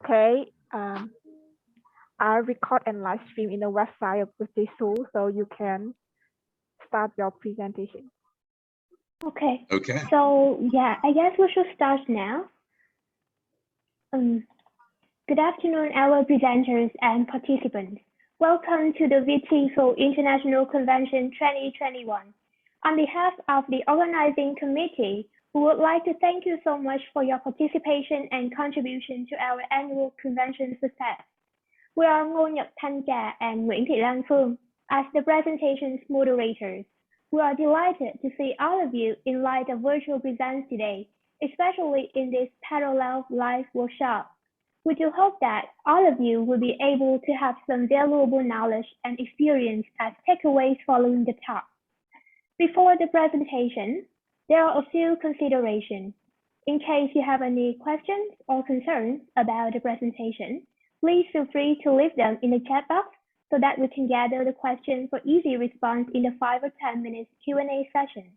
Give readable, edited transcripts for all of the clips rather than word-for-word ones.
Okay, I record and live stream in the website of the school, so you can start your presentation. Okay. Okay. So yeah, I guess we should start now. Good afternoon, our presenters and participants. Welcome to the VTFO International Convention 2021. On behalf of the organizing committee, we would like to thank you so much for your participation and contribution to our annual convention success. We are Ngô Nhật Thanh Trà and Nguyễn Thị Lan Phương as the presentation's moderators. We are delighted to see all of you in light of virtual presents today, especially in this parallel live workshop. We do hope that all of you will be able to have some valuable knowledge and experience as takeaways following the talk. Before the presentation, there are a few considerations. In case you have any questions or concerns about the presentation, please feel free to leave them in the chat box so that we can gather the questions for easy response in the 5 or 10 minutes Q&A session.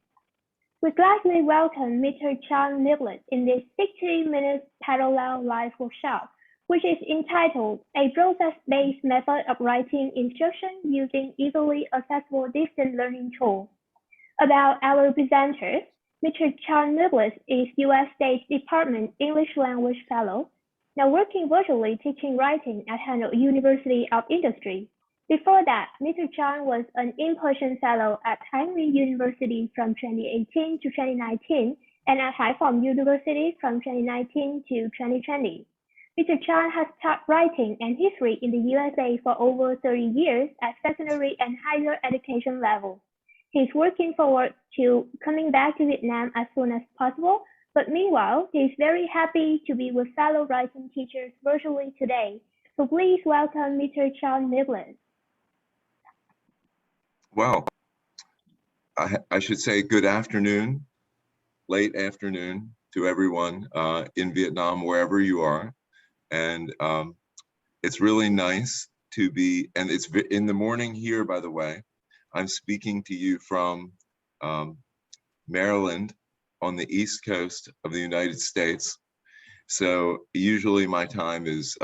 We gladly welcome Mr. John Niblett in this 60-minute parallel live workshop, which is entitled A Process-Based Method of Writing Instruction Using Easily Accessible Distance Learning Tool. About our presenters, Mr. John Niblett is U.S. State Department English Language Fellow, now working virtually teaching writing at Hanoi University of Industry. Before that, Mr. John was an in-person fellow at Henry University from 2018 to 2019 and at Haiphong University from 2019 to 2020. Mr. John has taught writing and history in the USA for over 30 years at secondary and higher education level. He's working forward to coming back to Vietnam as soon as possible, but meanwhile, he's very happy to be with fellow writing teachers virtually today. So please welcome Mr. John Niblett. Well, I should say good afternoon, late afternoon to everyone in Vietnam, wherever you are. And it's really nice to be, and it's in the morning here, by the way. I'm speaking to you from Maryland on the East Coast of the United States. So usually my time is,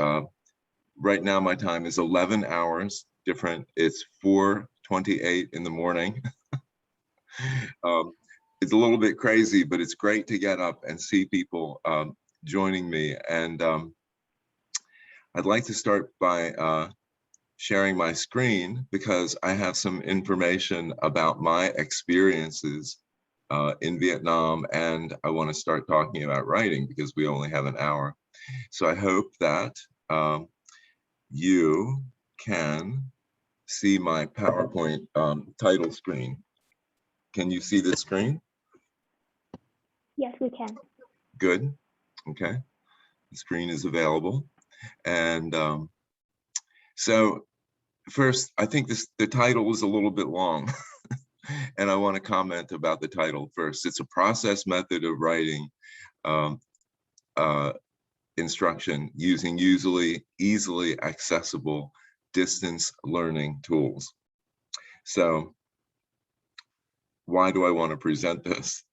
right now my time is 11 hours different. It's 4:28 in the morning. It's a little bit crazy, but it's great to get up and see people joining me. And I'd like to start by sharing my screen because I have some information about my experiences in Vietnam, and I want to start talking about writing because we only have an hour. So I hope that you can see my PowerPoint title screen. Can you see the screen? Yes, we can. Good. Okay. The screen is available. And so first, I think the title is a little bit long. And I want to comment about the title first. It's a process method of writing instruction using easily accessible distance learning tools. So why do I want to present this?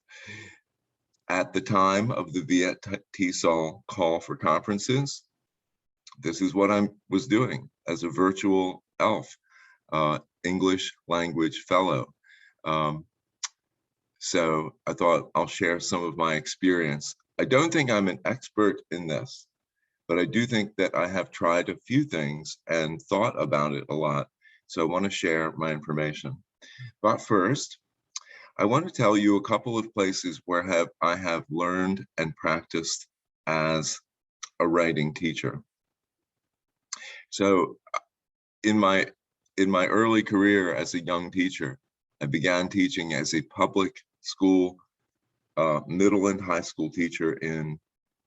At the time of the Viet TESOL call for conferences, this is what I was doing as a virtual ELF, English language fellow. So I thought I'll share some of my experience. I don't think I'm an expert in this, but I do think that I have tried a few things and thought about it a lot. So I want to share my information. But first, I want to tell you a couple of places where I have learned and practiced as a writing teacher. So in my early career as a young teacher, I began teaching as a public school, middle and high school teacher in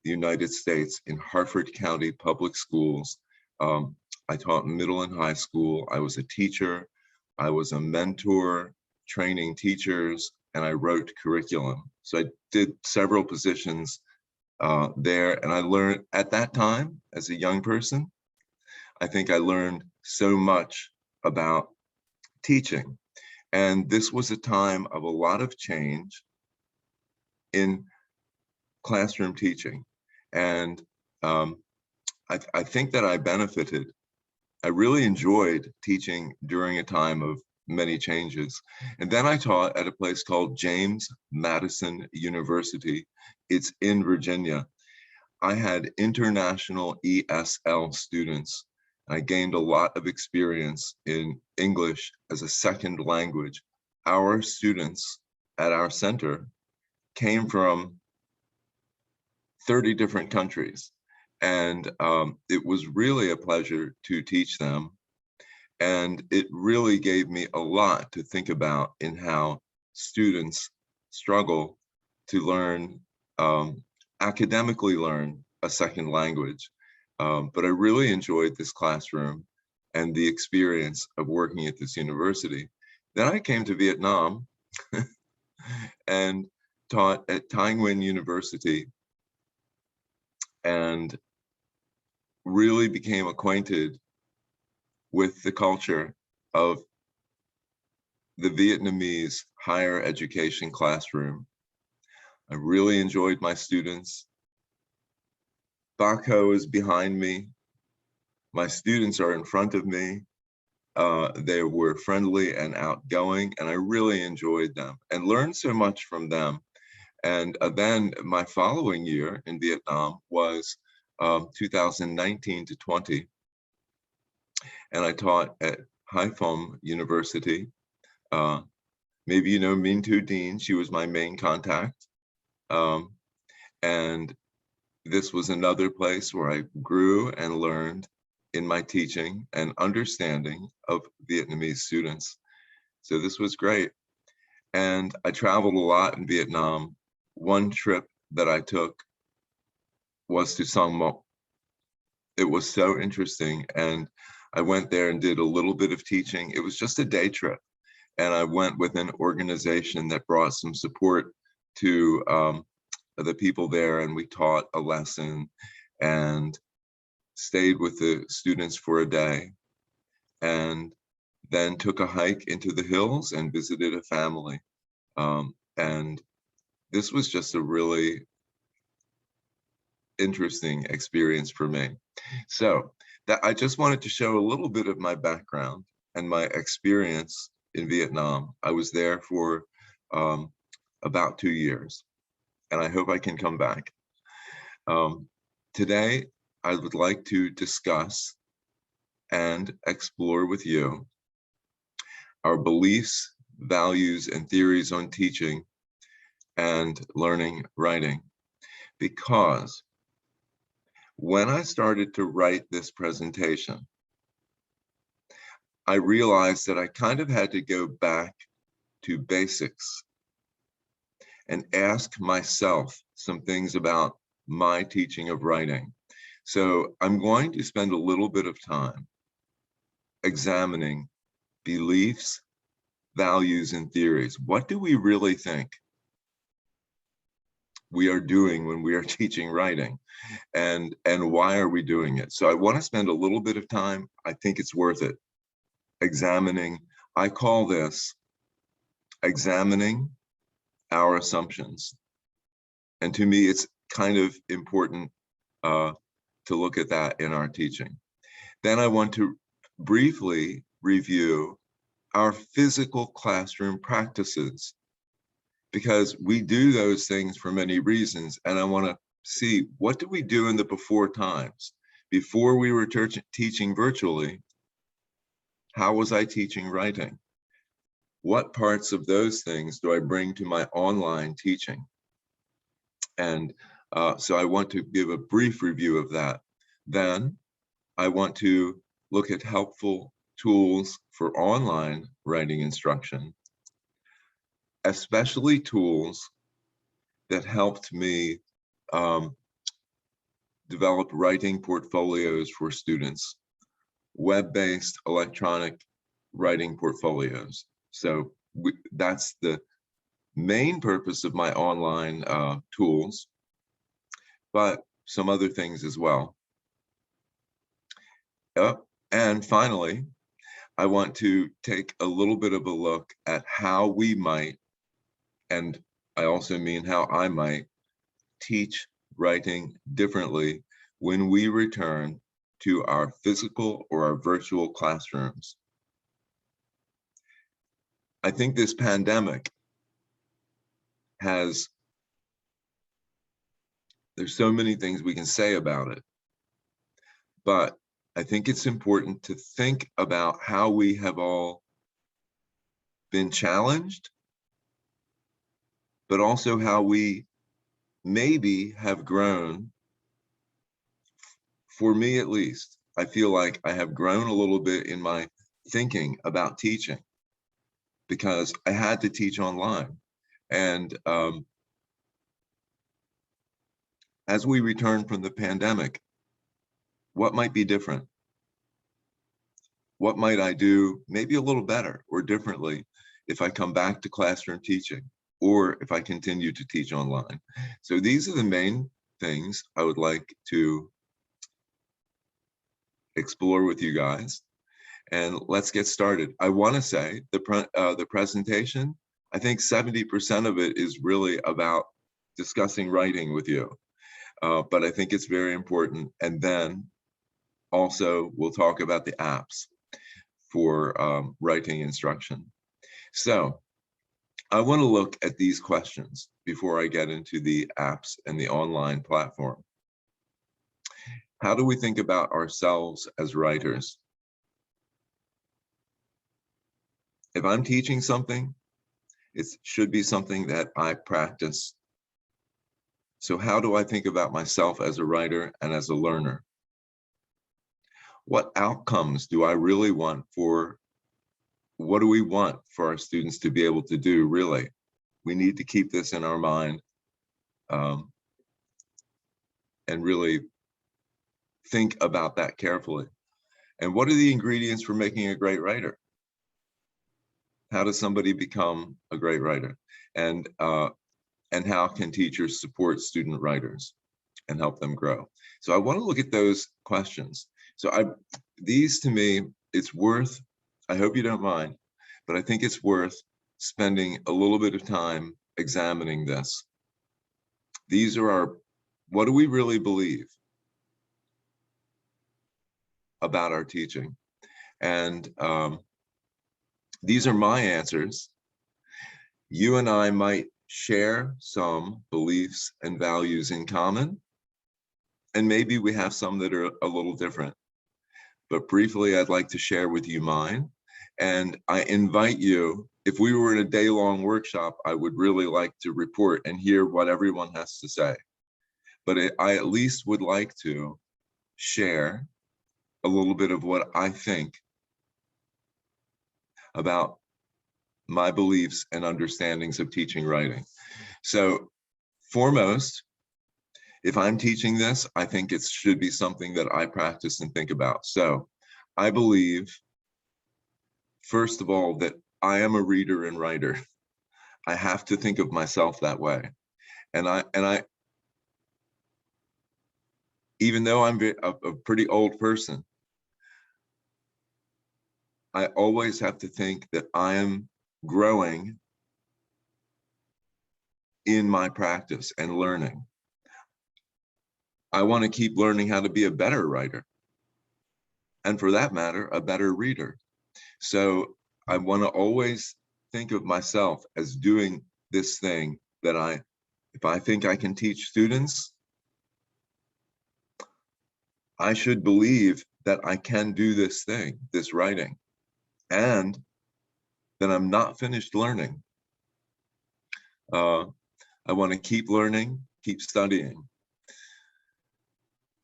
the United States in Harford County public schools. I taught middle and high school. I was a teacher. I was a mentor, training teachers, and I wrote curriculum. So I did several positions there, and I learned at that time as a young person, I think I learned so much about teaching. And this was a time of a lot of change in classroom teaching. And I think that I benefited. I really enjoyed teaching during a time of many changes. And then I taught at a place called James Madison University. It's in Virginia. I had international ESL students. I gained a lot of experience in English as a second language. Our students at our center came from 30 different countries. And it was really a pleasure to teach them. And it really gave me a lot to think about in how students struggle to learn, academically learn a second language. But I really enjoyed this classroom and the experience of working at this university. Then I came to Vietnam and taught at Thanh Nguyen University and really became acquainted with the culture of the Vietnamese higher education classroom. I really enjoyed my students. Bac Ho is behind me. My students are in front of me. They were friendly and outgoing, and I really enjoyed them and learned so much from them. And then my following year in Vietnam was 2019 to 20. And I taught at Hai Phong University. Maybe you know Minh Thu Dean, she was my main contact. And this was another place where I grew and learned in my teaching and understanding of Vietnamese students. So this was great. And I traveled a lot in Vietnam. One trip that I took was to Song Mo. It was so interesting. And I went there and did a little bit of teaching. It was just a day trip. And I went with an organization that brought some support to the people there. And we taught a lesson and stayed with the students for a day. And then took a hike into the hills and visited a family. And this was just a really interesting experience for me. So that I just wanted to show a little bit of my background and my experience in Vietnam. I was there for about 2 years, and I hope I can come back. Today, I would like to discuss and explore with you our beliefs, values, and theories on teaching and learning writing. Because when I started to write this presentation, I realized that I kind of had to go back to basics and ask myself some things about my teaching of writing. So I'm going to spend a little bit of time examining beliefs, values, and theories. What do we really think we are doing when we are teaching writing, and why are we doing it? So I want to spend a little bit of time, I think it's worth it, examining. I call this examining our assumptions. And to me, it's kind of important to look at that in our teaching. Then I want to briefly review our physical classroom practices, because we do those things for many reasons. And I want to see, what do we do in the before times? Before we were teaching virtually, how was I teaching writing? What parts of those things do I bring to my online teaching? And so I want to give a brief review of that. Then I want to look at helpful tools for online writing instruction, especially tools that helped me develop writing portfolios for students, web-based electronic writing portfolios. So that's the main purpose of my online tools, but some other things as well. And finally, I want to take a little bit of a look at how we might, and I also mean how I might, teach writing differently when we return to our physical or our virtual classrooms. I think this pandemic there's so many things we can say about it, but I think it's important to think about how we have all been challenged, but also how we maybe have grown. For me, at least, I feel like I have grown a little bit in my thinking about teaching because I had to teach online. And as we return from the pandemic, what might be different? What might I do maybe a little better or differently if I come back to classroom teaching or if I continue to teach online? So these are the main things I would like to explore with you guys. And let's get started. I want to say the presentation, I think 70% of it is really about discussing writing with you. But I think it's very important. And then also we'll talk about the apps for writing instruction. So I want to look at these questions before I get into the apps and the online platform. How do we think about ourselves as writers? If I'm teaching something, it should be something that I practice. So how do I think about myself as a writer and as a learner? What outcomes do I really want what do we want for our students to be able to do, really? We need to keep this in our mind and really think about that carefully. And what are the ingredients for making a great writer? How does somebody become a great writer? And how can teachers support student writers and help them grow? So I want to look at those questions. So these to me, it's worth, I hope you don't mind, but I think it's worth spending a little bit of time examining this. These are what do we really believe about our teaching? And these are my answers. You and I might share some beliefs and values in common, and maybe we have some that are a little different. But briefly, I'd like to share with you mine. And I invite you, if we were in a day-long workshop, I would really like to report and hear what everyone has to say. But I at least would like to share a little bit of what I think about my beliefs and understandings of teaching writing. So foremost, if I'm teaching this, I think it should be something that I practice and think about. So I believe, first of all, that I am a reader and writer. I have to think of myself that way. And I even though I'm a pretty old person, I always have to think that I am growing in my practice and learning. I want to keep learning how to be a better writer. And for that matter, a better reader. So I want to always think of myself as doing this thing that if I think I can teach students, I should believe that I can do this thing, this writing, and that I'm not finished learning. I want to keep learning, keep studying.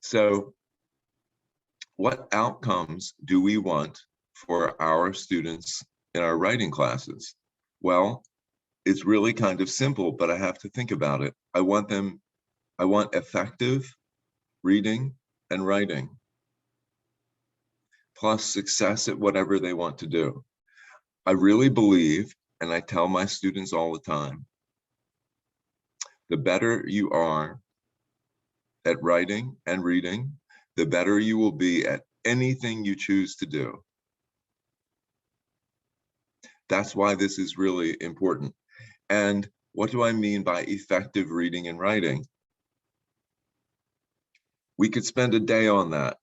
So what outcomes do we want for our students in our writing classes? Well, it's really kind of simple, but I have to think about it. I want effective reading and writing, plus success at whatever they want to do. I really believe, and I tell my students all the time, the better you are at writing and reading, the better you will be at anything you choose to do. That's why this is really important. And what do I mean by effective reading and writing? We could spend a day on that.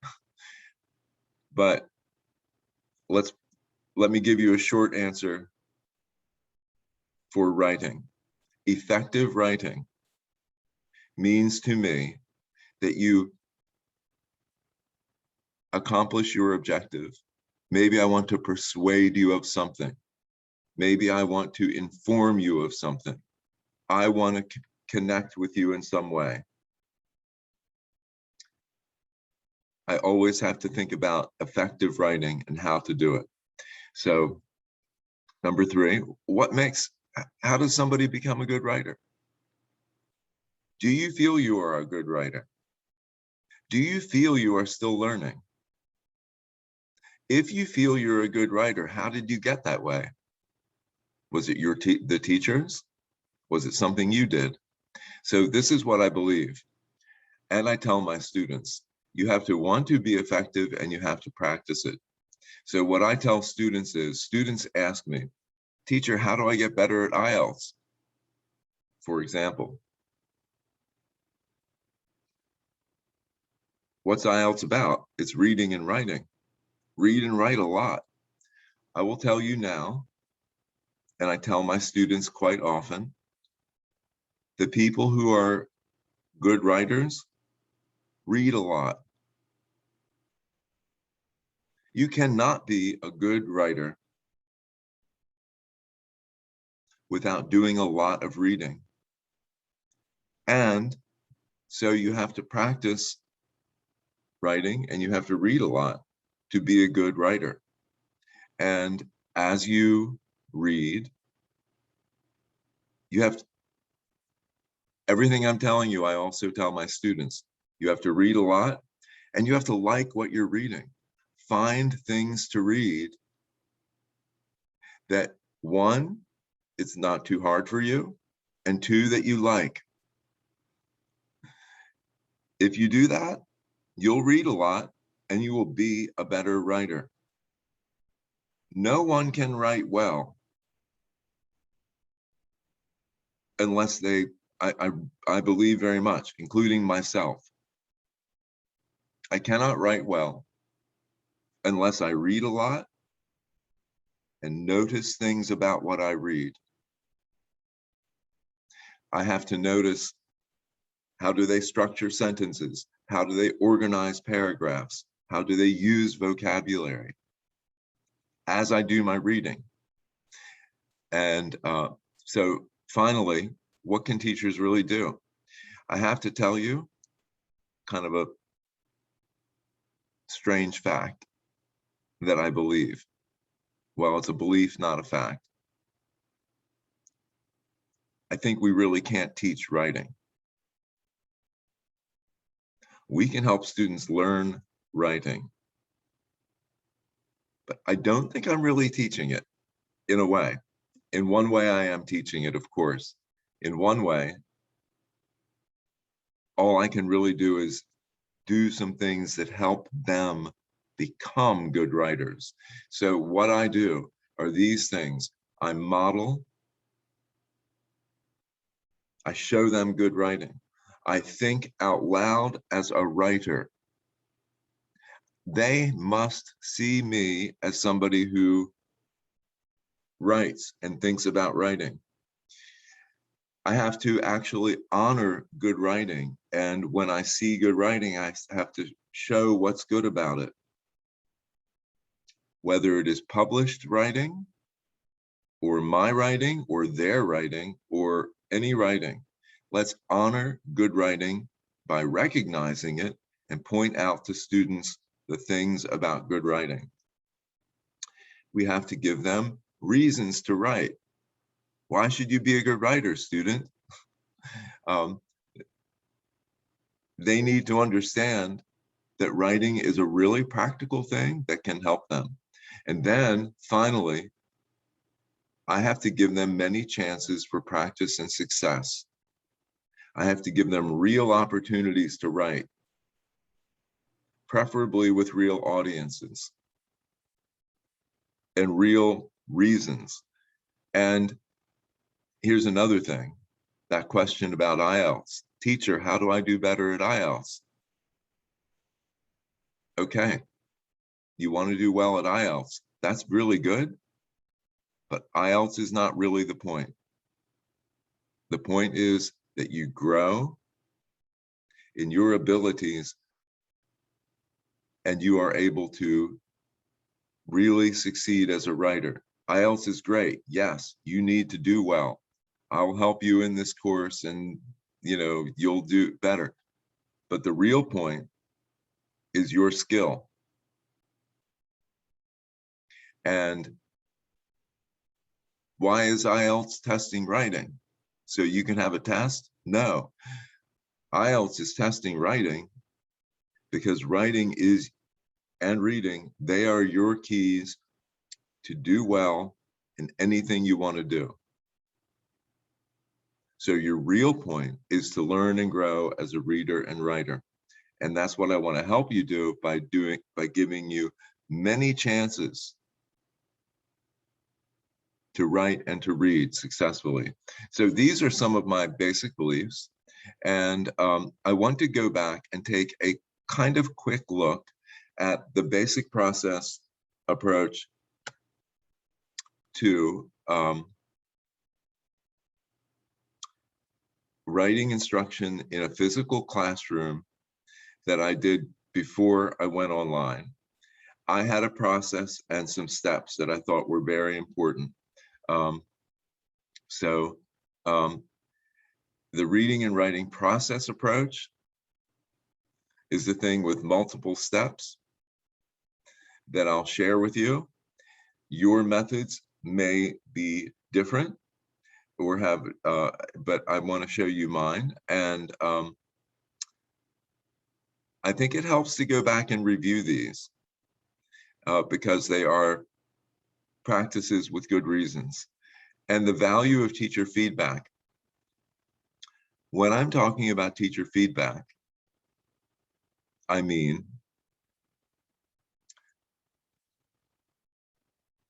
But let me give you a short answer for writing. Effective writing means to me that you accomplish your objective. Maybe I want to persuade you of something. Maybe I want to inform you of something. I want to connect with you in some way. I always have to think about effective writing and how to do it. So, number 3, how does somebody become a good writer? Do you feel you are a good writer? Do you feel you are still learning? If you feel you're a good writer, how did you get that way? Was it the teachers? Was it something you did? So this is what I believe. And I tell my students, you have to want to be effective and you have to practice it. So what I tell students is, students ask me, teacher, how do I get better at IELTS? For example. What's IELTS about? It's reading and writing. Read and write a lot. I will tell you now, and I tell my students quite often, the people who are good writers read a lot. You cannot be a good writer without doing a lot of reading. And so you have to practice writing and you have to read a lot to be a good writer. And as you read, you have to, everything I'm telling you, I also tell my students, you have to read a lot and you have to like what you're reading. Find things to read that, 1, it's not too hard for you, and 2, that you like. If you do that, you'll read a lot and you will be a better writer. No one can write well unless I believe very much, including myself. I cannot write well unless I read a lot and notice things about what I read. I have to notice, how do they structure sentences? How do they organize paragraphs? How do they use vocabulary as I do my reading? And so finally, what can teachers really do? I have to tell you kind of a strange fact that I believe. Well, it's a belief, not a fact. I think we really can't teach writing. We can help students learn writing, but I don't think I'm really teaching it in a way. In one way, I am teaching it, of course. In one way, all I can really do is do some things that help them become good writers. So what I do are these things. I model, I show them good writing. I think out loud as a writer. They must see me as somebody who writes and thinks about writing. I have to actually honor good writing. And when I see good writing, I have to show what's good about it. Whether it is published writing, or my writing, or their writing, or any writing. Let's honor good writing by recognizing it and point out to students the things about good writing. We have to give them reasons to write. Why should you be a good writer, student? They need to understand that writing is a really practical thing that can help them. And then finally, I have to give them many chances for practice and success. I have to give them real opportunities to write, preferably with real audiences and real reasons. And here's another thing, that question about IELTS. Teacher, how do I do better at IELTS? Okay, You want to do well at IELTS. That's really good, but IELTS is not really the point. The point is that you grow in your abilities and you are able to really succeed as a writer. IELTS is great. Yes, you need to do well. I'll help you in this course and you'll do better. But the real point is your skill. And why is IELTS testing writing? So you can have a test? No. IELTS is testing writing because writing and reading, they are your keys to do well in anything you want to do. So your real point is to learn and grow as a reader and writer. And that's what I want to help you do by giving you many chances to write and to read successfully. So these are some of my basic beliefs. And I want to go back and take a kind of quick look at the basic process approach to writing instruction in a physical classroom that I did before I went online. I had a process and some steps that I thought were very important. The reading and writing process approach is the thing with multiple steps that I'll share with you. Your methods may be different or have, but I want to show you mine. And I think it helps to go back and review these because they are practices with good reasons. And the value of teacher feedback. When I'm talking about teacher feedback, I mean,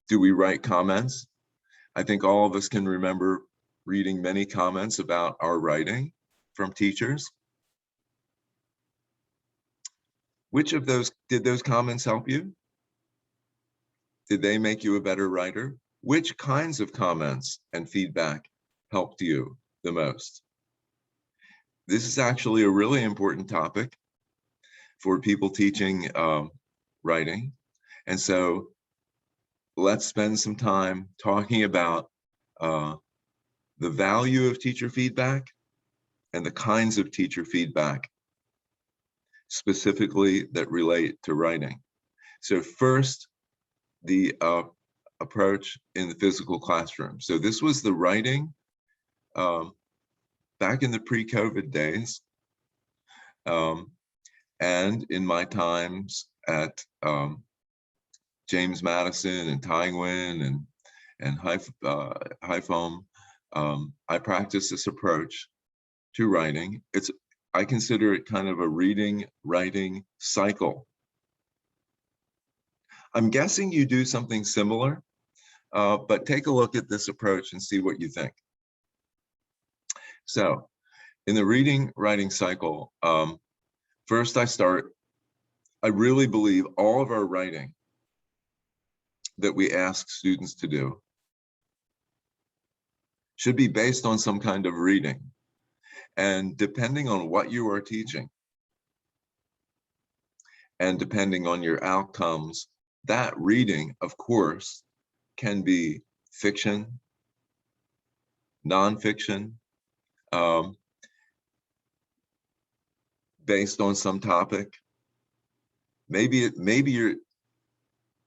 do we write comments? I think all of us can remember reading many comments about our writing from teachers. Which of those, did those comments help you? Did they make you a better writer? Which kinds of comments and feedback helped you the most? This is actually a really important topic for people teaching writing. And so let's spend some time talking about the value of teacher feedback and the kinds of teacher feedback specifically that relate to writing. So first, the approach in the physical classroom. So this was the writing back in the pre-COVID days. And in my times at James Madison and Tywin and High Foam, I practice this approach to writing. I consider it kind of a reading, writing cycle. I'm guessing you do something similar, but take a look at this approach and see what you think. So in the reading, writing cycle, first I really believe all of our writing that we ask students to do should be based on some kind of reading. And depending on what you are teaching and depending on your outcomes, that reading, of course, can be fiction, nonfiction, based on some topic. Maybe you're,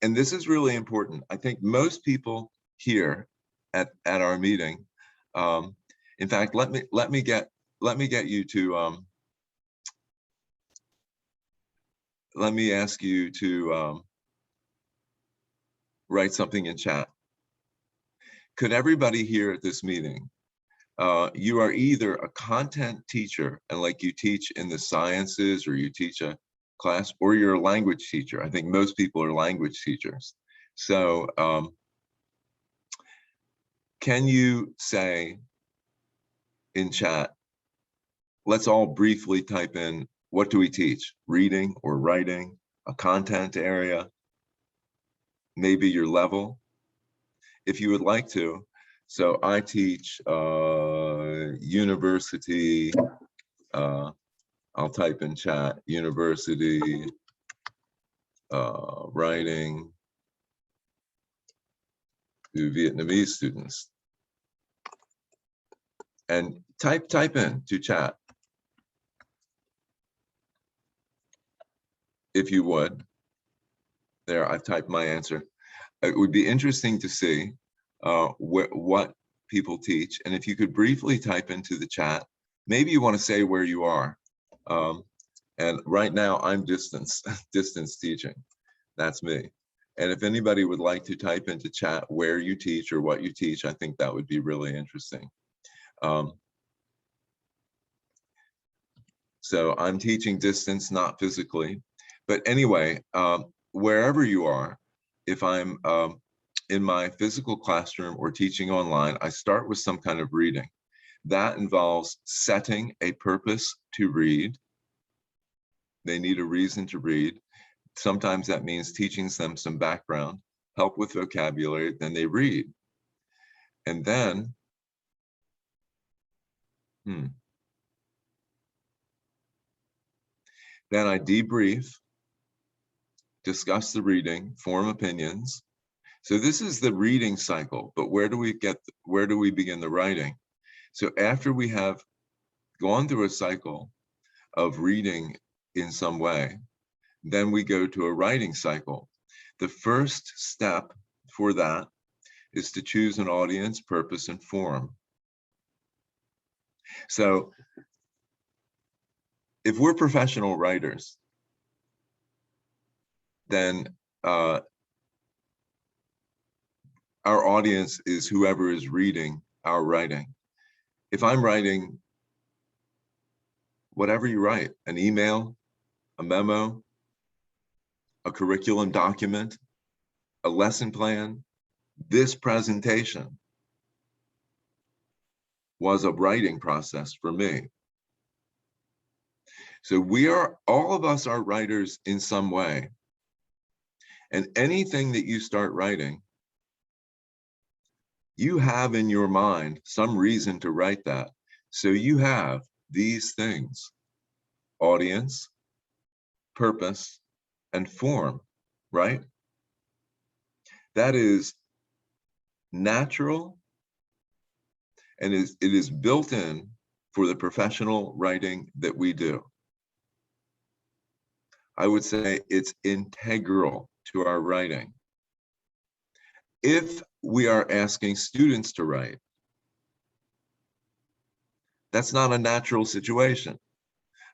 and this is really important. I think most people here at our meeting, in fact, let me get you to, let me ask you to write something in chat. Could everybody here at this meeting, you are either a content teacher and like you teach in the sciences or you teach a class, or you're a language teacher. I think most people are language teachers. So can you say in chat, let's all briefly type in, what do we teach? Reading or writing, a content area? maybe your level, if you would like to. So I teach university, I'll type in chat, university writing to Vietnamese students. And type in to chat, if you would. There, I've typed my answer. It would be interesting to see what people teach. And if you could briefly type into the chat, maybe you want to say where you are. And right now I'm distance teaching. That's me. And if anybody would like to type into chat where you teach or what you teach, I think that would be really interesting. So I'm teaching distance, not physically. But anyway, wherever you are, if I'm in my physical classroom or teaching online, I start with some kind of reading. That involves setting a purpose to read. They need a reason to read. Sometimes that means teaching them some background, help with vocabulary, then they read. And then, then I debrief, discuss the reading, form opinions. So this is the reading cycle, but where do we begin the writing? So after we have gone through a cycle of reading in some way, then we go to a writing cycle. The first step for that is to choose an audience, purpose, and form. So if we're professional writers, then our audience is whoever is reading our writing. If I'm writing whatever you write, an email, a memo, a curriculum document, a lesson plan, this presentation was a writing process for me. So all of us are writers in some way. And anything that you start writing, you have in your mind some reason to write that. So you have these things: audience, purpose, and form, right? That is natural, and it is built in for the professional writing that we do. I would say it's integral to our writing. If we are asking students to write, that's not a natural situation.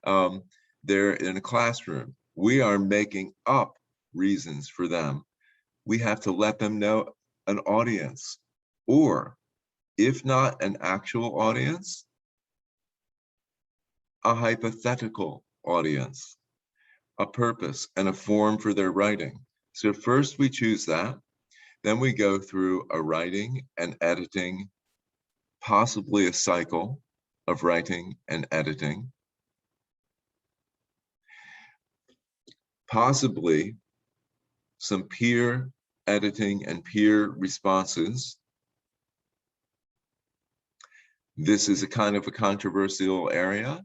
They're in a classroom. We are making up reasons for them. We have to let them know an audience, or if not an actual audience, a hypothetical audience, a purpose, and a form for their writing. So first we choose that, then we go through a writing and editing, possibly a cycle of writing and editing, possibly some peer editing and peer responses. This is a kind of a controversial area,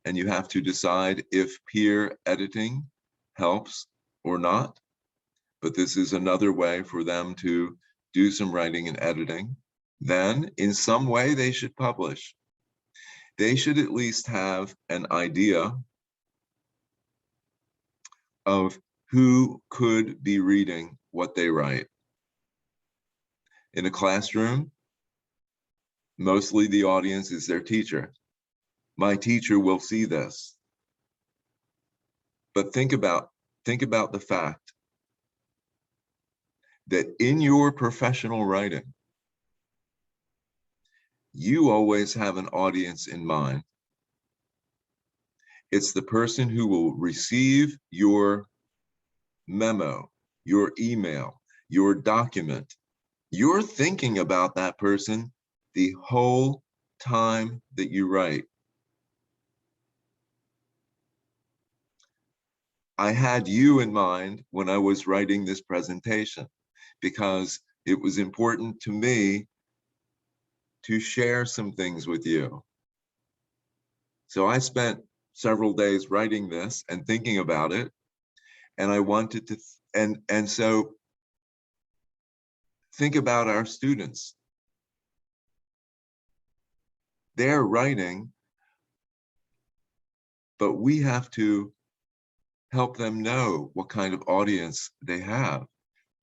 and you have to decide if peer editing helps or not. But this is another way for them to do some writing and editing. Then, in some way, they should publish. They should at least have an idea of who could be reading what they write. In a classroom, mostly the audience is their teacher. My teacher will see this. But think about the fact that in your professional writing, you always have an audience in mind. It's the person who will receive your memo, your email, your document. You're thinking about that person the whole time that you write. I had you in mind when I was writing this presentation. because it was important to me to share some things with you. So I spent several days writing this and thinking about it, and I wanted to, and so think about our students. They're writing, but we have to help them know what kind of audience they have.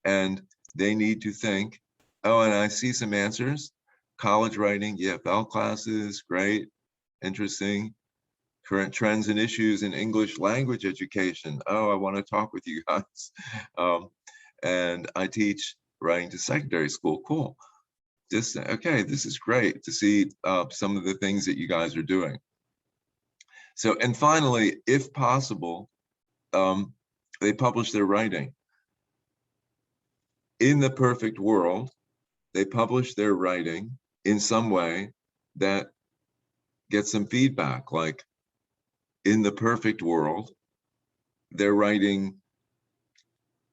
And they need to think, oh, and I see some answers. College writing, EFL classes, great, interesting. Current trends and issues in English language education. Oh, I want to talk with you guys. And I teach writing to secondary school. Cool. Just, okay, this is great to see some of the things that you guys are doing. So, and finally, if possible, they publish their writing. In the perfect world, they publish their writing in some way that gets some feedback. Like, in the perfect world, their writing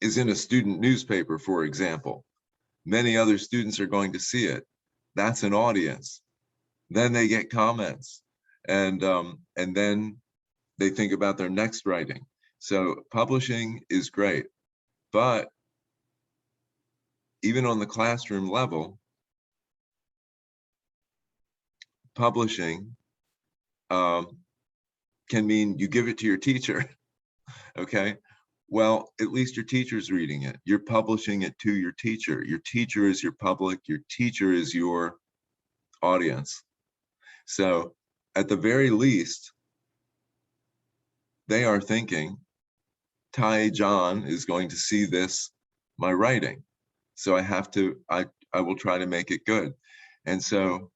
is in a student newspaper, for example. Many other students are going to see it. That's an audience. Then they get comments, and then they think about their next writing. So publishing is great, but even on the classroom level, publishing can mean you give it to your teacher, okay? Well, at least your teacher's reading it. You're publishing it to your teacher. Your teacher is your public. Your teacher is your audience. So at the very least, they are thinking, Tai John is going to see this, my writing. So I have to, I will try to make it good. And so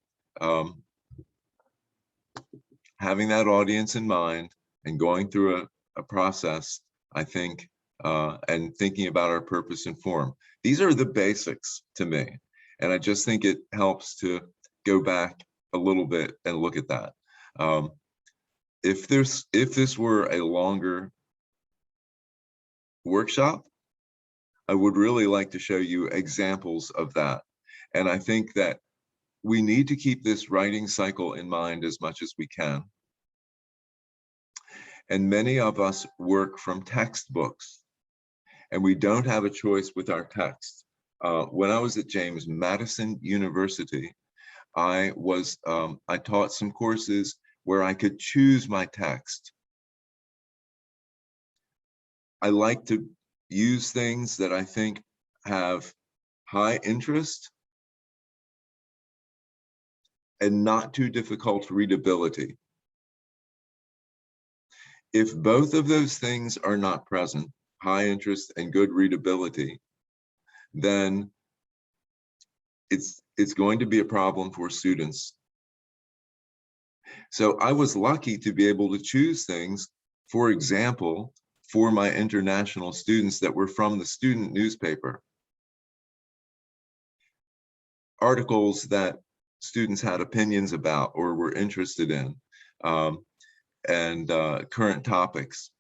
having that audience in mind and going through a process, I think, and thinking about our purpose and form. These are the basics to me. And I just think it helps to go back a little bit and look at that. If this were a longer workshop, I would really like to show you examples of that. And I think that we need to keep this writing cycle in mind as much as we can. And many of us work from textbooks, and we don't have a choice with our text. When I was at James Madison University, I taught some courses where I could choose my text. I like to use things that I think have high interest and not too difficult readability. If both of those things are not present, high interest and good readability, then it's going to be a problem for students. So I was lucky to be able to choose things, for example, for my international students that were from the student newspaper. Articles that students had opinions about or were interested in, and current topics.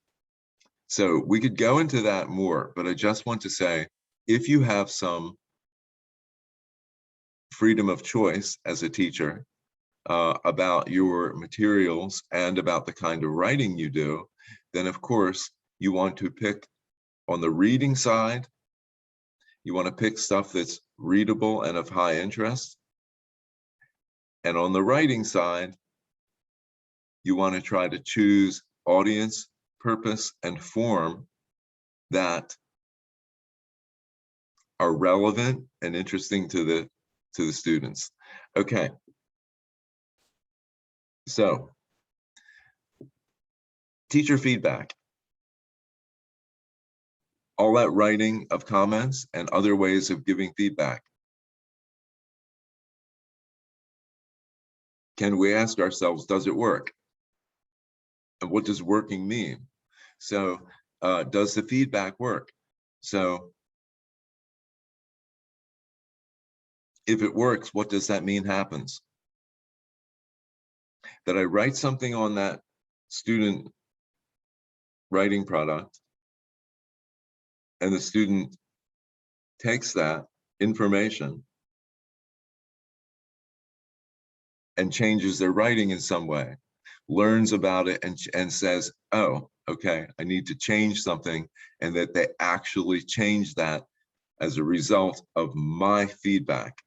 So we could go into that more, but I just want to say, if you have some freedom of choice as a teacher about your materials and about the kind of writing you do, then of course you want to pick on the reading side, you want to pick stuff that's readable and of high interest. And on the writing side, you want to try to choose audience, purpose, and form that are relevant and interesting to the students. Okay. So, teacher feedback. All that writing of comments and other ways of giving feedback. Can we ask ourselves, does it work? And what does working mean? So, does the feedback work? So, if it works, what does that mean happens? That I write something on that student writing product, and the student takes that information and changes their writing in some way, learns about it and says, oh, okay, I need to change something, and that they actually change that as a result of my feedback.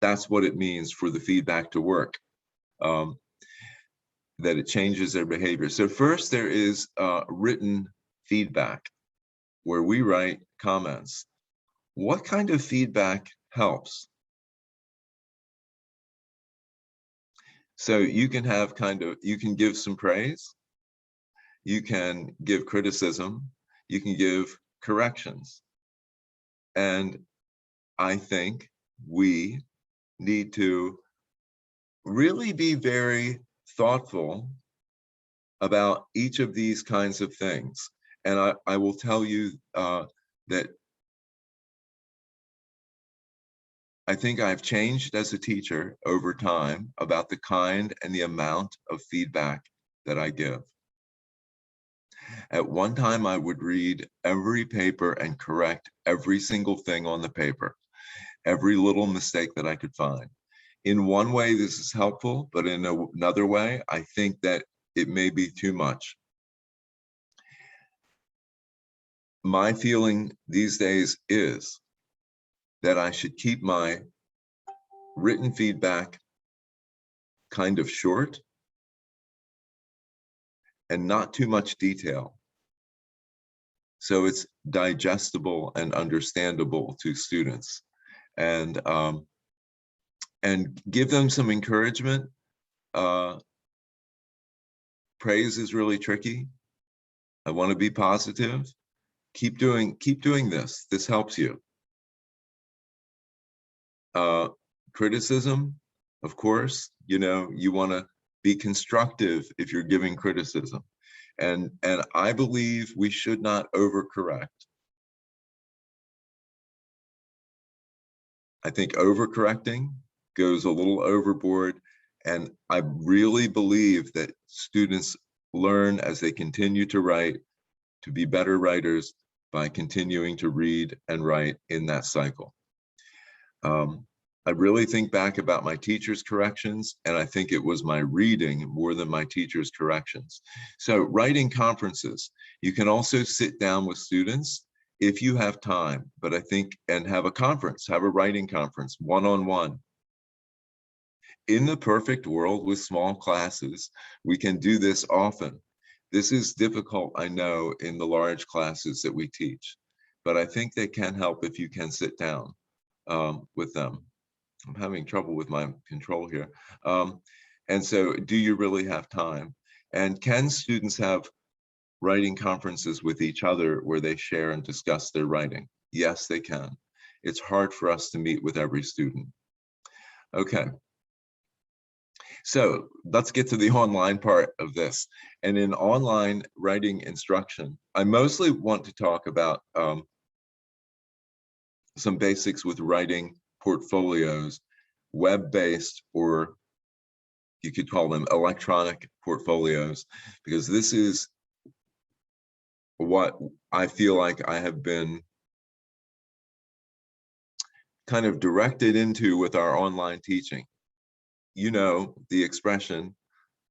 That's what it means for the feedback to work, that it changes their behavior. So first there is written feedback where we write comments. What kind of feedback helps? So you can have you can give some praise, you can give criticism, you can give corrections. And I think we need to really be very thoughtful about each of these kinds of things. And I will tell you that I think I've changed as a teacher over time about the kind and the amount of feedback that I give. At one time, I would read every paper and correct every single thing on the paper, every little mistake that I could find. In one way, this is helpful, but in another way, I think that it may be too much. My feeling these days is that I should keep my written feedback kind of short and not too much detail, so it's digestible and understandable to students, and give them some encouragement. Praise is really tricky. I want to be positive. Keep doing this. This helps you. Criticism, of course, you want to be constructive if you're giving criticism. And I believe we should not overcorrect. I think overcorrecting goes a little overboard, and I really believe that students learn as they continue to write to be better writers by continuing to read and write in that cycle. I really think back about my teacher's corrections, and I think it was my reading more than my teacher's corrections. So writing conferences, you can also sit down with students if you have time, but I think, and have a conference, have a writing conference, one-on-one. In the perfect world with small classes, we can do this often. This is difficult, I know, in the large classes that we teach, but I think they can help if you can sit down with them. I'm having trouble with my control here. And so, do you really have time? And can students have writing conferences with each other where they share and discuss their writing? Yes, they can. It's hard for us to meet with every student. Okay. So let's get to the online part of this. And in online writing instruction, I mostly want to talk about some basics with writing portfolios, web-based, or you could call them electronic portfolios, because this is what I feel like I have been kind of directed into with our online teaching. You know the expression,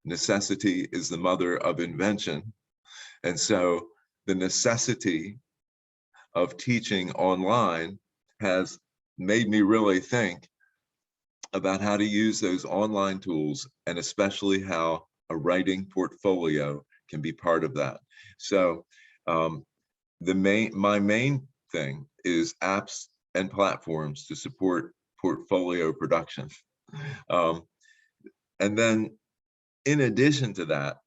necessity is the mother of invention. And so the necessity of teaching online has made me really think about how to use those online tools, and especially how a writing portfolio can be part of that. So my main thing is apps and platforms to support portfolio production. And then in addition to that,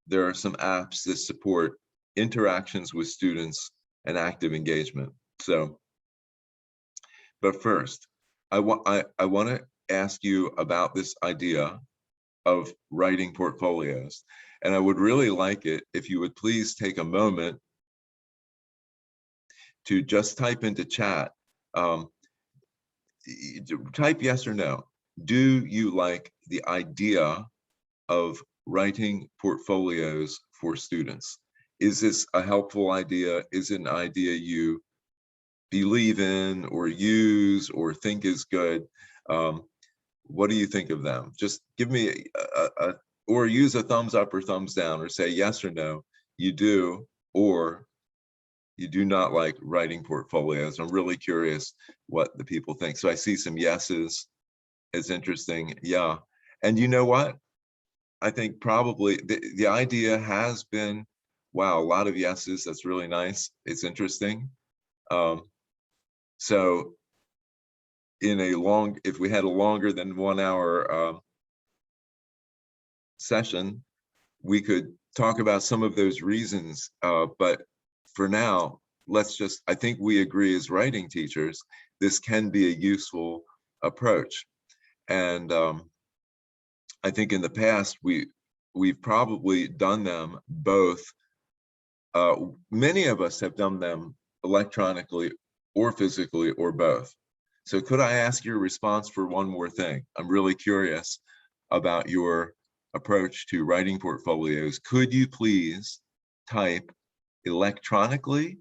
there are some apps that support interactions with students and active engagement. So, but first, I want to ask you about this idea of writing portfolios. And I would really like it if you would please take a moment to just type into chat, type yes or no. Do you like the idea of writing portfolios for students? Is this a helpful idea? Is it an idea you believe in or use or think is good. What do you think of them? Just give me or use a thumbs up or thumbs down, or say yes or no, you do, or you do not like writing portfolios. I'm really curious what the people think. So I see some yeses. It's interesting. Yeah. And you know what? I think probably the idea has been, wow, a lot of yeses. That's really nice. It's interesting. So if we had a longer than 1 hour session, we could talk about some of those reasons. But for now, I think we agree as writing teachers, this can be a useful approach. And I think in the past, we've probably done them both. Many of us have done them electronically or physically or both. So could I ask your response for one more thing? I'm really curious about your approach to writing portfolios. Could you please type electronically,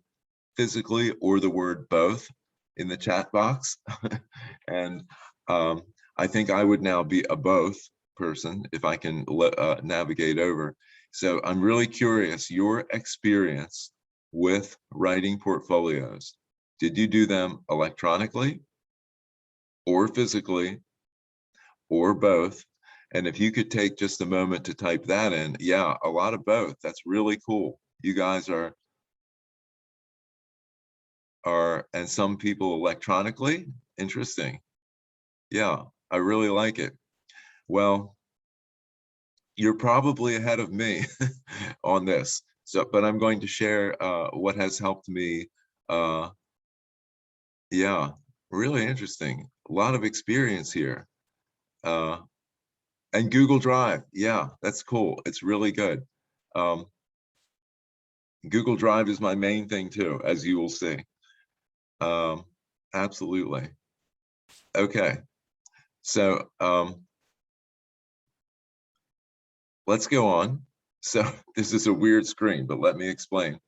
physically, or the word both in the chat box? And I think I would now be a both person if I can navigate over. So I'm really curious, your experience with writing portfolios. Did you do them electronically or physically or both? And if you could take just a moment to type that in, yeah, a lot of both. That's really cool. You guys are, and some people electronically, interesting. Yeah, I really like it. Well, you're probably ahead of me on this. So, but I'm going to share what has helped me. Yeah, really interesting. A lot of experience here. And Google Drive, yeah, that's cool. It's really good. Google Drive is my main thing too, as you will see. Absolutely. Okay, so let's go on. So this is a weird screen, but let me explain.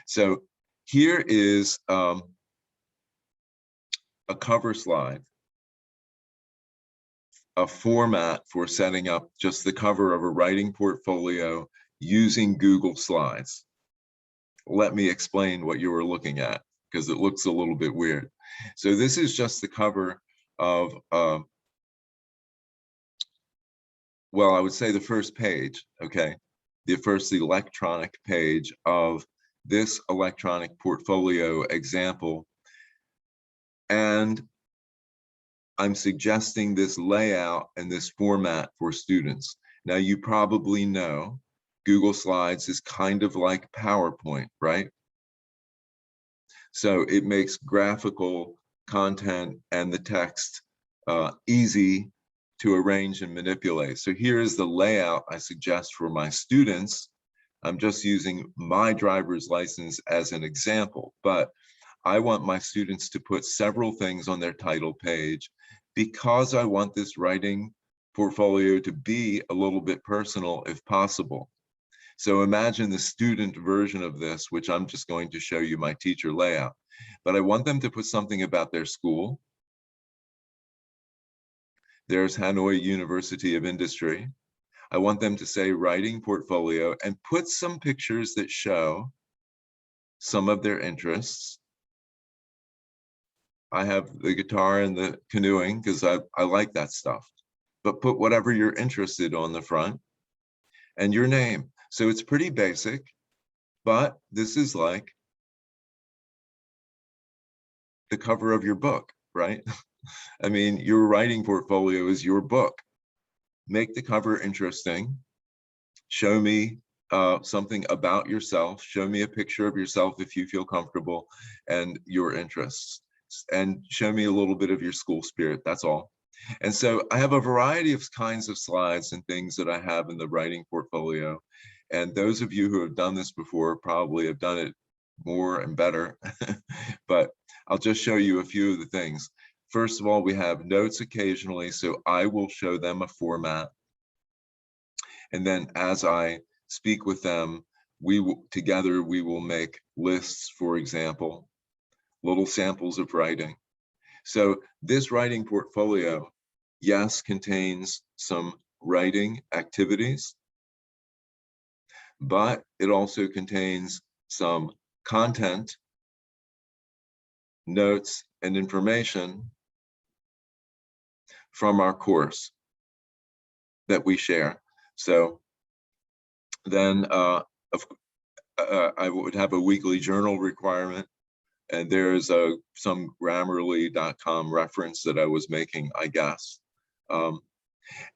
So here is a cover slide, a format for setting up just the cover of a writing portfolio using Google Slides. Let me explain what you were looking at, because it looks a little bit weird. So this is just the cover of, well, I would say the first page, okay? The first electronic page of this electronic portfolio example. And I'm suggesting this layout and this format for students. Now, you probably know Google Slides is kind of like PowerPoint, right? So it makes graphical content and the text easy to arrange and manipulate. So here is the layout I suggest for my students. I'm just using my driver's license as an example, but I want my students to put several things on their title page because I want this writing portfolio to be a little bit personal if possible. So imagine the student version of this, which I'm just going to show you my teacher layout, but I want them to put something about their school. There's Hanoi University of Industry. I want them to say writing portfolio and put some pictures that show some of their interests. I have the guitar and the canoeing because I like that stuff, but put whatever you're interested on the front and your name. So it's pretty basic, but this is like the cover of your book, right? I mean, your writing portfolio is your book. Make the cover interesting. Show me something about yourself. Show me a picture of yourself if you feel comfortable and your interests. And show me a little bit of your school spirit, that's all. And so I have a variety of kinds of slides and things that I have in the writing portfolio. And those of you who have done this before probably have done it more and better, but I'll just show you a few of the things. First of all, we have notes occasionally, so I will show them a format. And then as I speak with them, together we will make lists, for example, little samples of writing. So this writing portfolio, yes, contains some writing activities, but it also contains some content, notes, and information from our course that we share. So then I would have a weekly journal requirement, and there's some Grammarly.com reference that I was making, I guess.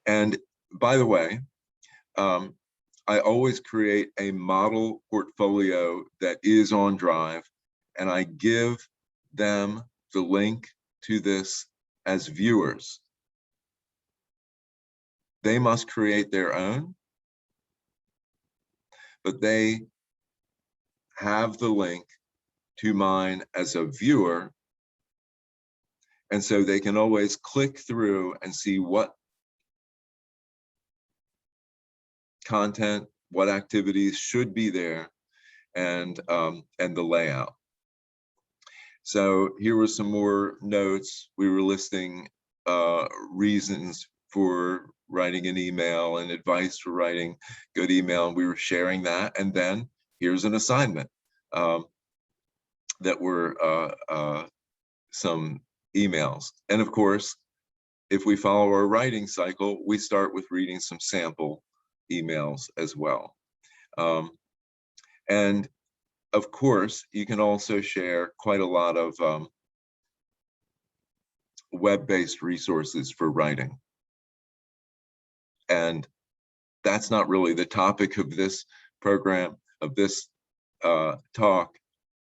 And by the way, I always create a model portfolio that is on Drive, and I give them the link to this as viewers. They must create their own, but they have the link to mine as a viewer. And so they can always click through and see what content, what activities should be there, and the layout. So here were some more notes. We were listing reasons for writing an email and advice for writing good email, and we were sharing that. And then here's an assignment that were some emails. And of course, if we follow our writing cycle, we start with reading some sample emails as well. And of course, you can also share quite a lot of web-based resources for writing. And that's not really the topic of this program, of this talk,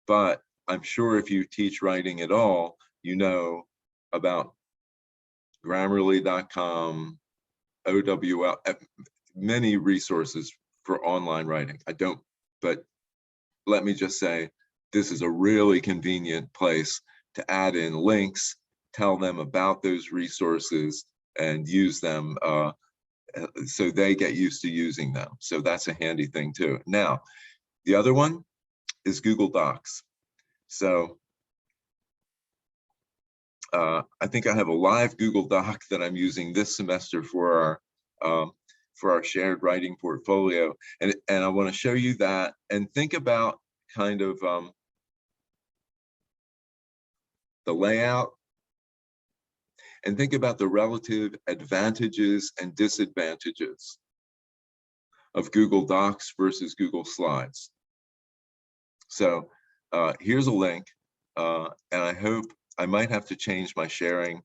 but I'm sure if you teach writing at all, you know about Grammarly.com, OWL, many resources for online writing. I don't, but let me just say, this is a really convenient place to add in links, tell them about those resources, and use them so they get used to using them. So that's a handy thing too. Now, the other one is Google Docs. So I think I have a live Google Doc that I'm using this semester for our shared writing portfolio. And I want to show you that, and think about kind of the layout, and think about the relative advantages and disadvantages of Google Docs versus Google Slides. So here's a link, and I hope I might have to change my sharing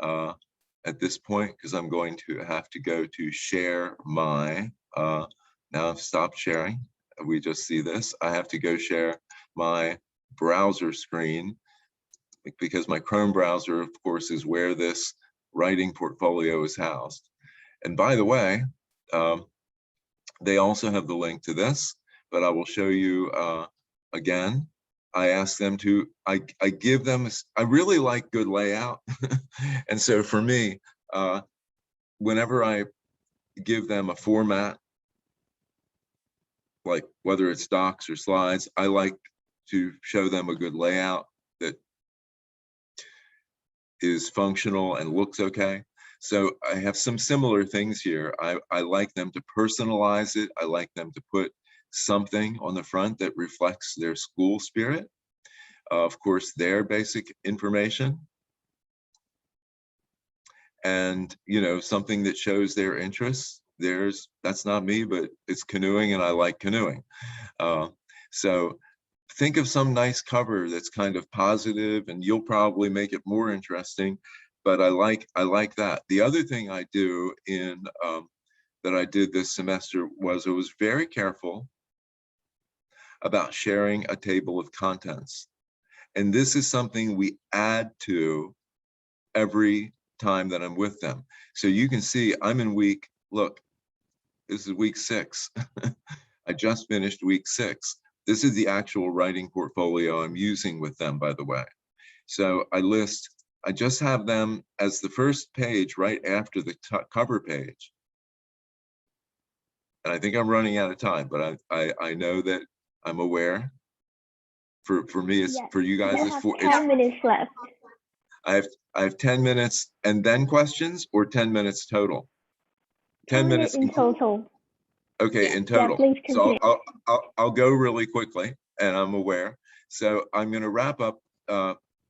at this point, because I'm going to have to go to share my, now I've stopped sharing. We just see this. I have to go share my browser screen, because my Chrome browser, of course, is where this writing portfolio is housed. And by the way, they also have the link to this, but I will show you again. I ask them to, I give them, I really like good layout. And so for me, whenever I give them a format, like whether it's docs or slides, I like to show them a good layout that is functional and looks okay. So I have some similar things here. I like them to personalize it. I like them to put something on the front that reflects their school spirit. Of course, their basic information. And, you know, something that shows their interests. That's not me, but it's canoeing, and I like canoeing. So think of some nice cover that's kind of positive, and you'll probably make it more interesting. But I like that. The other thing I do in that I did this semester was I was very careful about sharing a table of contents. And this is something we add to every time that I'm with them. So you can see I'm in week, look, this is week 6. I just finished week 6. This is the actual writing portfolio I'm using with them, by the way. So I just have them as the first page right after the cover page. And I think I'm running out of time, but I know that I'm aware For me, it's Yes, for you guys. you It's have for 10 minutes left. I have 10 minutes and then questions, or 10 minutes total. 10 minutes minutes in total. Okay, in Yeah, total. please So continue. I'll go really quickly, and I'm aware. So I'm going to wrap up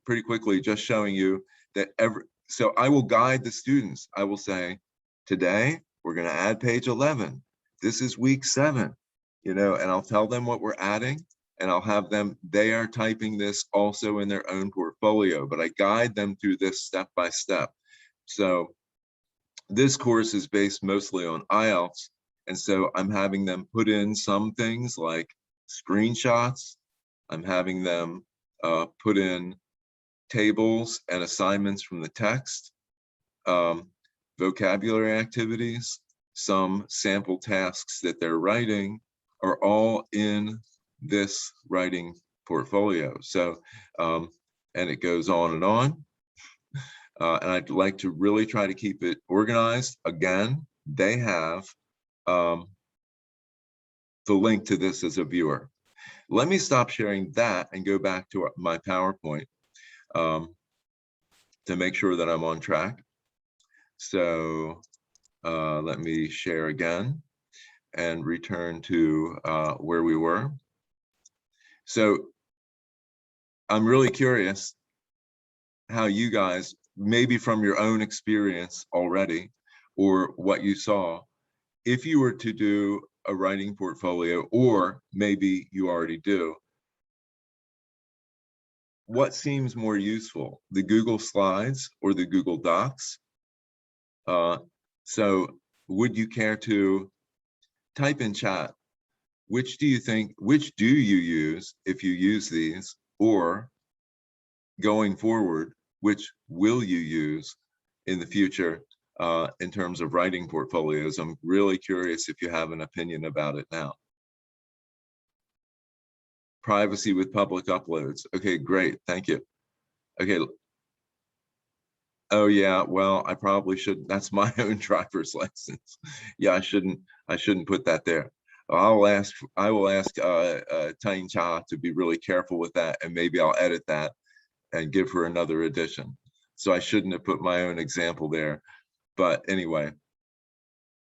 pretty quickly, just showing you that so I will guide the students. I will say, today we're going to add page 11. This is week 7, and I'll tell them what we're adding, and I'll have them, they are typing this also in their own portfolio, but I guide them through this step by step. So this course is based mostly on IELTS. And so I'm having them put in some things like screenshots. I'm having them put in tables and assignments from the text, vocabulary activities, some sample tasks that they're writing are all in this writing portfolio. So, and it goes on and on. And I'd like to really try to keep it organized. Again, they have the link to this as a viewer. Let me stop sharing that and go back to my PowerPoint to make sure that I'm on track. So let me share again and return to where we were. So I'm really curious how you guys, maybe from your own experience already, or what you saw, if you were to do a writing portfolio, or maybe you already do, what seems more useful, the Google Slides or the Google Docs? So would you care to type in chat, which do you use if you use these, or going forward, which will you use in the future in terms of writing portfolios? I'm really curious if you have an opinion about it now. Privacy with public uploads. Okay, great, thank you. Okay. Oh yeah, well, I probably should, that's my own driver's license. Yeah, I shouldn't put that there. I will ask Tain Cha to be really careful with that, and maybe I'll edit that and give her another edition. So I shouldn't have put my own example there. But anyway,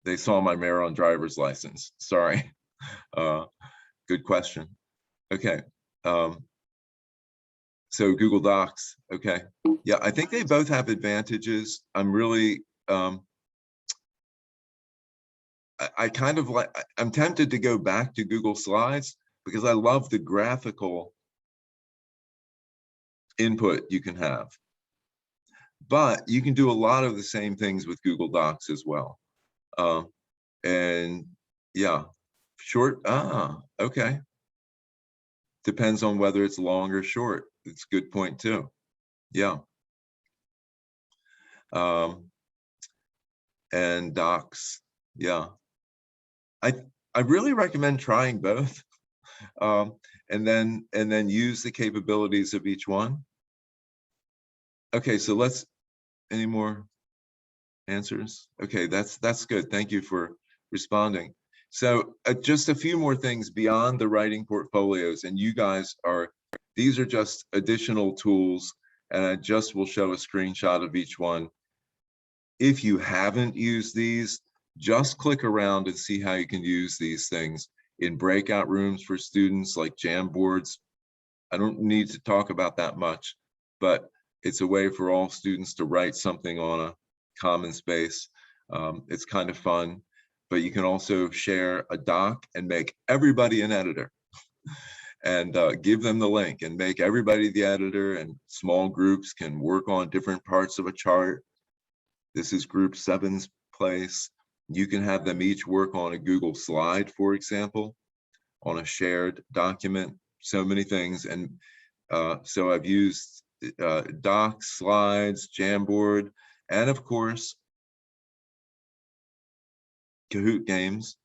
they saw my Maryland driver's license. Sorry. Good question. Okay. So Google Docs. Okay. Yeah, I think they both have advantages. I'm really, I kind of like, I'm tempted to go back to Google Slides because I love the graphical input you can have. But you can do a lot of the same things with Google Docs as well. And yeah, short, okay. Depends on whether it's long or short. It's a good point too. Yeah. And docs, yeah. I really recommend trying both, and then use the capabilities of each one. Okay, so any more answers? Okay, that's good. Thank you for responding. So just a few more things beyond the writing portfolios, and you guys these are just additional tools, and I just will show a screenshot of each one. If you haven't used these, just click around and see how you can use these things in breakout rooms for students, like Jamboards. I don't need to talk about that much, but it's a way for all students to write something on a common space. It's kind of fun, but you can also share a doc and make everybody an editor and give them the link and make everybody the editor, and small groups can work on different parts of a chart. This is group 7's place. You can have them each work on a Google slide, for example, on a shared document, so many things. And so I've used docs, slides, Jamboard, and of course, Kahoot games.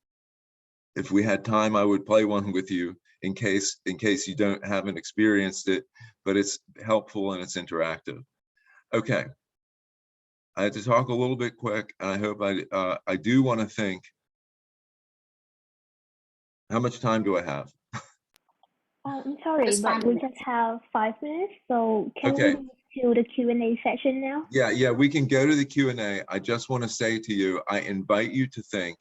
If we had time, I would play one with you in case you haven't experienced it, but it's helpful and it's interactive. Okay. I had to talk a little bit quick, and I hope I do want to think, how much time do I have? I'm sorry, Just but 5 we minutes. just have 5 minutes, so can we Okay. move to the Q&A session now? Yeah, we can go to the Q&A. I just want to say to you, I invite you to think,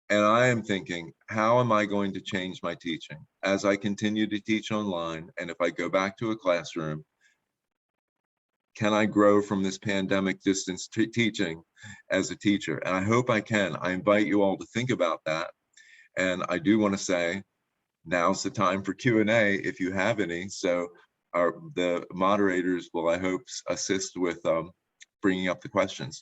and I am thinking, how am I going to change my teaching as I continue to teach online? And if I go back to a classroom, can I grow from this pandemic distance teaching as a teacher? And I hope I can. I invite you all to think about that. And I do want to say, now's the time for Q&A if you have any. So the moderators will, I hope, assist with bringing up the questions.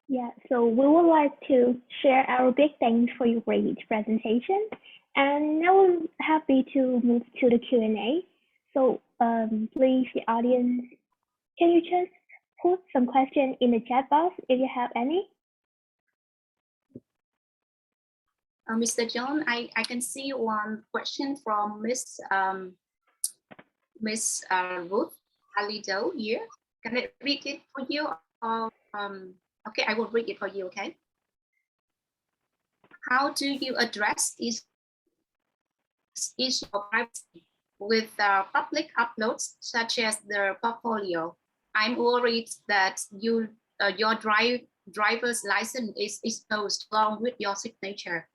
Yeah, so we would like to share our big thanks for your great presentation. And now I'm happy to move to the Q&A. So please, the audience, can you just put some questions in the chat box if you have any? Mr. John, I can see one question from Miss Ruth Alido here. Can I read it for you? Okay, I will read it for you, okay? How do you address this issue of privacy with public uploads such as the portfolio? I'm worried that your driver's license is exposed along with your signature.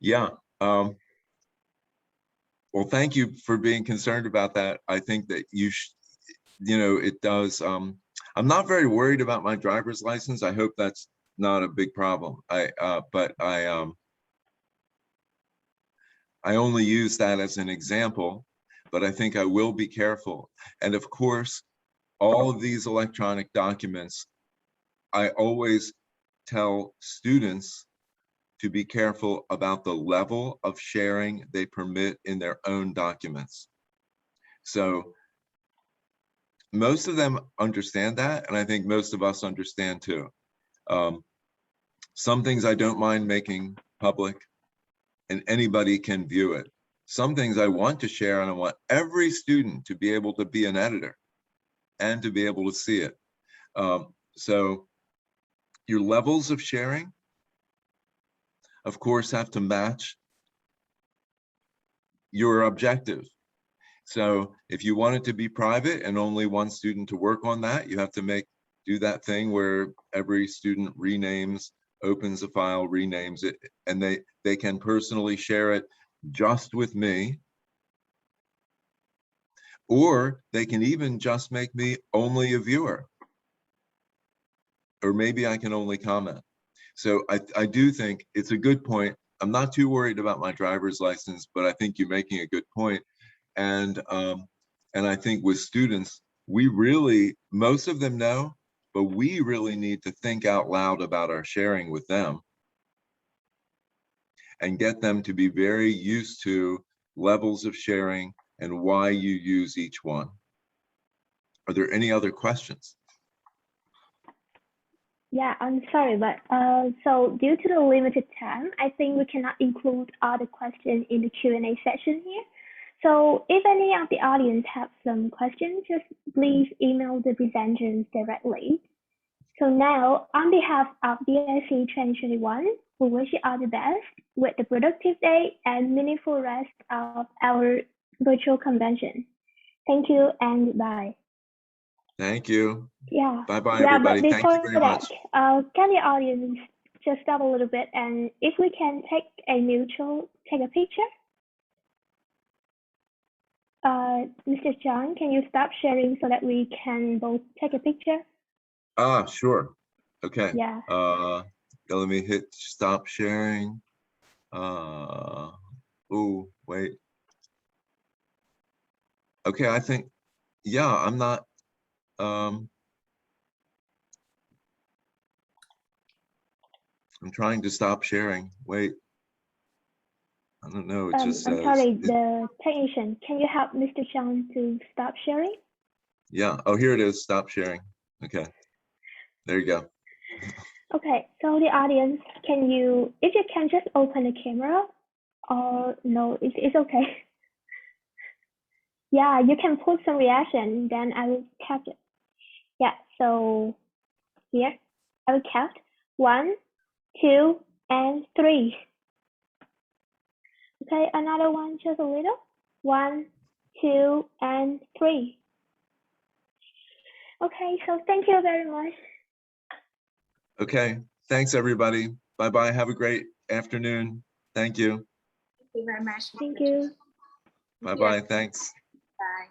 Yeah. Well, thank you for being concerned about that. I think that it does. I'm not very worried about my driver's license. I hope that's not a big problem. But I only use that as an example, but I think I will be careful. And of course, all of these electronic documents, I always tell students to be careful about the level of sharing they permit in their own documents. So most of them understand that, and I think most of us understand too. Some things I don't mind making public, and anybody can view it. Some things I want to share, and I want every student to be able to be an editor and to be able to see it. So your levels of sharing, of course, have to match your objective. So if you want it to be private and only one student to work on that, you have to do that thing where every student renames, opens a file, renames it, and they can personally share it just with me. Or they can even just make me only a viewer. Or maybe I can only comment. So I do think it's a good point. I'm not too worried about my driver's license, but I think you're making a good point. And I think with students, most of them know, but we really need to think out loud about our sharing with them and get them to be very used to levels of sharing and why you use each one. Are there any other questions? Yeah, I'm sorry, but so due to the limited time, I think we cannot include all the questions in the Q&A session here. So if any of the audience have some questions, just please email the presenters directly. So now, on behalf of DIC 2021, we wish you all the best with the productive day and meaningful rest of our virtual convention. Thank you and bye. Thank you. Yeah. Bye-bye, Yeah, everybody. but Thank you before very that, much. can the audience just stop a little bit, and if we can take a picture? Mr. John, can you stop sharing so that we can both take a picture? Sure. Okay. Yeah. Let me hit stop sharing. Oh, wait. Okay, I think, yeah, I'm not, I'm trying to stop sharing. Wait. I don't know, it just says. I'm sorry, the technician, can you help Mr. John to stop sharing? Yeah, oh, here it is, stop sharing. Okay, there you go. Okay, so the audience, if you can just open the camera, or no, it's okay. Yeah, you can put some reaction, then I will capture. Yeah, so here, I will count 1, 2, and 3. Okay, another one, just a little. 1, 2, and 3. Okay, so thank you very much. Okay, thanks, everybody. Bye-bye. Have a great afternoon. Thank you. Thank you very much. Thank you. Bye-bye. Thanks. Bye.